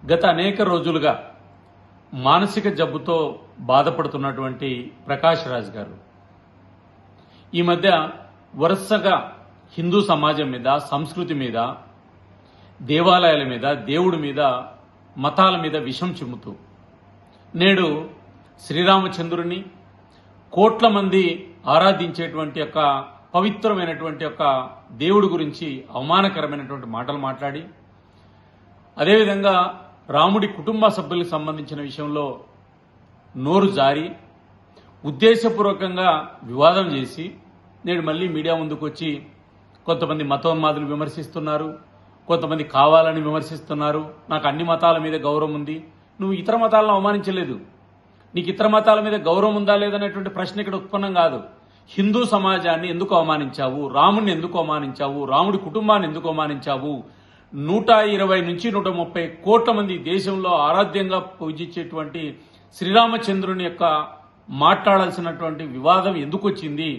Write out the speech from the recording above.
గత అనేక రోజులుగా మానసిక జబ్బుతో బాధపడుతున్నటువంటి ప్రకాష్ రాజ్ గారు ఈ మధ్య వరుసగా హిందూ సమాజం మీద, సంస్కృతి మీద, దేవాలయాల మీద, దేవుడి మీద, మతాల మీద విషం చిమ్ముతూ నేడు శ్రీరామచంద్రుని కోట్ల మంది ఆరాధించేటువంటి యొక్క పవిత్రమైనటువంటి యొక్క దేవుడి గురించి అవమానకరమైనటువంటి మాటలు మాట్లాడి, అదేవిధంగా రాముడి కుటుంబ సభ్యులకు సంబంధించిన విషయంలో నోరు జారి ఉద్దేశపూర్వకంగా వివాదం చేసి నేడు మళ్ళీ మీడియా ముందుకు వచ్చి కొంతమంది మతోన్మాదులు విమర్శిస్తున్నారు, కొంతమంది కావాలని విమర్శిస్తున్నారు. నాకు అన్ని మతాల మీద గౌరవం ఉంది, నువ్వు ఇతర మతాలను అవమానించలేదు, నీకు ఇతర మతాల మీద గౌరవం ఉందా లేదనేటువంటి ప్రశ్న ఇక్కడ ఉత్పన్నం కాదు. హిందూ సమాజాన్ని ఎందుకు అవమానించావు, రాముడిని ఎందుకు అవమానించావు, రాముడి కుటుంబాన్ని ఎందుకు అవమానించావు, 120 నుంచి 130 కోట్ల మంది దేశంలో ఆరాధ్యంగా పూజించేటువంటి శ్రీరామచంద్రుని యొక్క మాట్లాడాల్సినటువంటి వివాదం ఎందుకు వచ్చింది?